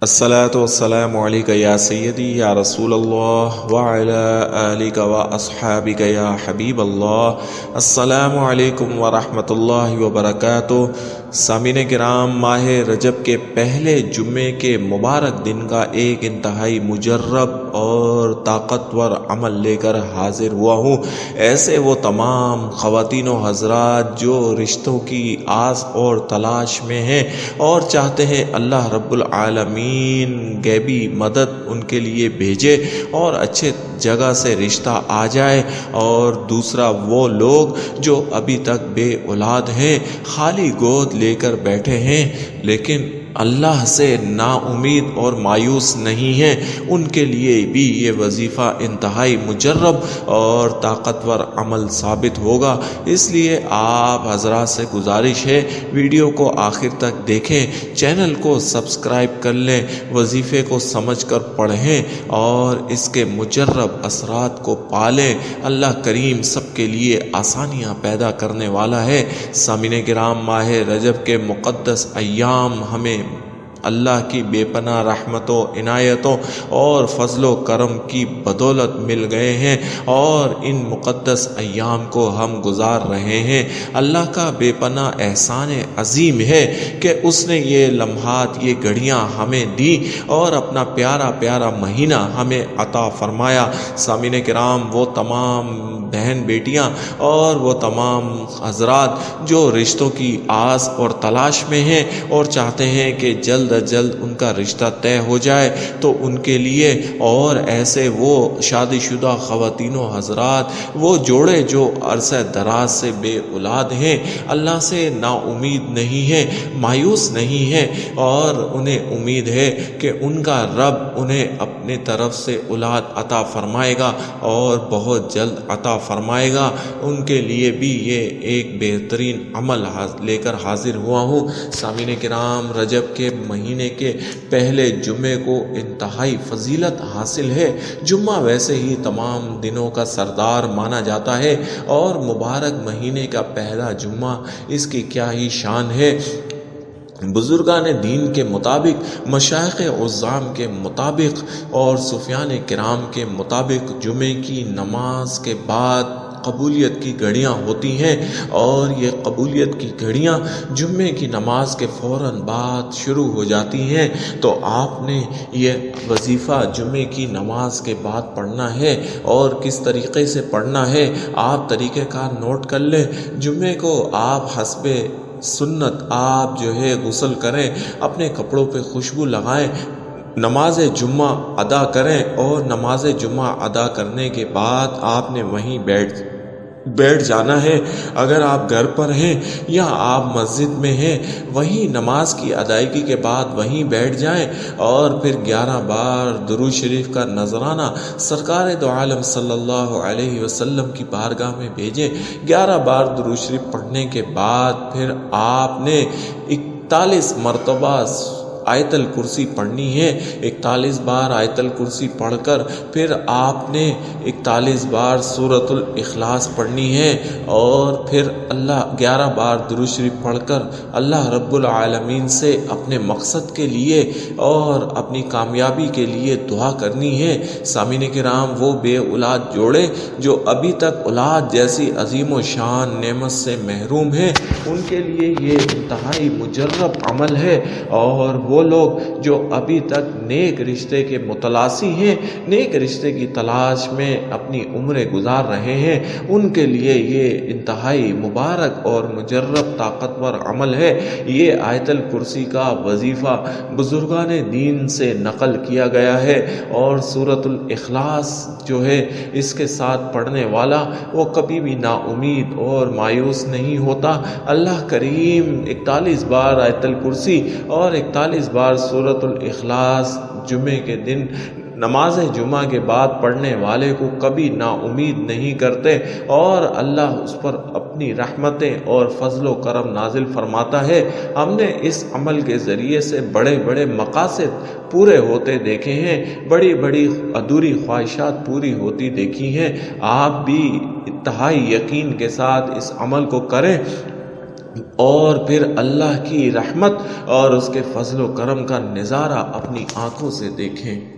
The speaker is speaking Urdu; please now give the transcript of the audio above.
الصلاة والسلام عليك يا سيدي يا رسول الله وعلى آلك وأصحابك يا حبيب الله السلام علیکم ورحمۃ اللہ وبرکاتہ۔ سامعین کرام، ماہ رجب کے پہلے جمعے کے مبارک دن کا ایک انتہائی مجرب اور طاقتور عمل لے کر حاضر ہوا ہوں۔ ایسے وہ تمام خواتین و حضرات جو رشتوں کی آس اور تلاش میں ہیں اور چاہتے ہیں اللہ رب العالمین غیبی مدد ان کے لیے بھیجے اور اچھے جگہ سے رشتہ آ جائے، اور دوسرا وہ لوگ جو ابھی تک بے اولاد ہیں، خالی گود لے کر بیٹھے ہیں لیکن اللہ سے نا امید اور مایوس نہیں ہیں، ان کے لیے بھی یہ وظیفہ انتہائی مجرب اور طاقتور عمل ثابت ہوگا۔ اس لیے آپ حضرات سے گزارش ہے، ویڈیو کو آخر تک دیکھیں، چینل کو سبسکرائب کر لیں، وظیفے کو سمجھ کر پڑھیں اور اس کے مجرب اثرات کو پالیں۔ اللہ کریم سب کے لیے آسانیاں پیدا کرنے والا ہے۔ سامعین کرام، ماہ رجب کے مقدس ایام ہمیں اللہ کی بے پناہ رحمتوں، عنایتوں اور فضل و کرم کی بدولت مل گئے ہیں، اور ان مقدس ایام کو ہم گزار رہے ہیں۔ اللہ کا بے پناہ احسان عظیم ہے کہ اس نے یہ لمحات، یہ گھڑیاں ہمیں دی اور اپنا پیارا پیارا مہینہ ہمیں عطا فرمایا۔ سامعین کرام، وہ تمام بہن بیٹیاں اور وہ تمام حضرات جو رشتوں کی آس اور تلاش میں ہیں اور چاہتے ہیں کہ جلد از جلد ان کا رشتہ طے ہو جائے، تو ان کے لیے، اور ایسے وہ شادی شدہ خواتین و حضرات، وہ جوڑے جو عرصہ دراز سے بے اولاد ہیں، اللہ سے نا امید نہیں ہیں، مایوس نہیں ہیں، اور انہیں امید ہے کہ ان کا رب انہیں اپنے طرف سے اولاد عطا فرمائے گا اور بہت جلد عطا فرمائے گا، ان کے لیے بھی یہ ایک بہترین عمل لے کر حاضر ہوا ہوں۔ سامعین کرام، رجب کے مہینے کے پہلے جمعے کو انتہائی فضیلت حاصل ہے۔ جمعہ ویسے ہی تمام دنوں کا سردار مانا جاتا ہے، اور مبارک مہینے کا پہلا جمعہ، اس کی کیا ہی شان ہے۔ بزرگان دین کے مطابق، مشائخ عظام کے مطابق اور صوفیان کرام کے مطابق، جمعے کی نماز کے بعد قبولیت کی گھڑیاں ہوتی ہیں، اور یہ قبولیت کی گھڑیاں جمعے کی نماز کے فوراً بعد شروع ہو جاتی ہیں۔ تو آپ نے یہ وظیفہ جمعے کی نماز کے بعد پڑھنا ہے، اور کس طریقے سے پڑھنا ہے آپ طریقہ کار نوٹ کر لیں۔ جمعے کو آپ حسب سنت آپ جو ہے غسل کریں، اپنے کپڑوں پہ خوشبو لگائیں، نماز جمعہ ادا کریں، اور نماز جمعہ ادا کرنے کے بعد آپ نے وہیں بیٹھ جانا ہے۔ اگر آپ گھر پر ہیں یا آپ مسجد میں ہیں، وہیں نماز کی ادائیگی کے بعد وہیں بیٹھ جائیں، اور پھر 11 بار درود شریف کا نذرانہ سرکار دو عالم صلی اللہ علیہ وسلم کی بارگاہ میں بھیجیں۔ 11 بار درود شریف پڑھنے کے بعد پھر آپ نے 41 مرتبہ آیت الکرسی پڑھنی ہے۔ 41 بار آیت الکرسی پڑھ کر پھر آپ نے 41 بار سورۃ الاخلاص پڑھنی ہے، اور پھر 11 بار درود شریف پڑھ کر اللہ رب العالمین سے اپنے مقصد کے لیے اور اپنی کامیابی کے لیے دعا کرنی ہے۔ سامعین کرام، وہ بے اولاد جوڑے جو ابھی تک اولاد جیسی عظیم و شان نعمت سے محروم ہیں، ان کے لیے یہ انتہائی مجرب عمل ہے، اور وہ لوگ جو ابھی تک نیک رشتے کے متلاسی ہیں، نیک رشتے کی تلاش میں اپنی عمریں گزار رہے ہیں، ان کے لیے یہ انتہائی مبارک اور مجرب طاقتور عمل ہے۔ یہ آیت الکرسی کا وظیفہ بزرگان دین سے نقل کیا گیا ہے، اور سورۃ الاخلاص جو ہے اس کے ساتھ پڑھنے والا وہ کبھی بھی نا امید اور مایوس نہیں ہوتا۔ اللہ کریم 41 بار آیت الکرسی اور 41 بار سورۃ الاخلاص جمعے کے دن نماز جمعہ کے بعد پڑھنے والے کو کبھی نا امید نہیں کرتے، اور اللہ اس پر اپنی رحمتیں اور فضل و کرم نازل فرماتا ہے۔ ہم نے اس عمل کے ذریعے سے بڑے بڑے مقاصد پورے ہوتے دیکھے ہیں، بڑی بڑی ادھوری خواہشات پوری ہوتی دیکھی ہیں۔ آپ بھی انتہائی یقین کے ساتھ اس عمل کو کریں، اور پھر اللہ کی رحمت اور اس کے فضل و کرم کا نظارہ اپنی آنکھوں سے دیکھیں۔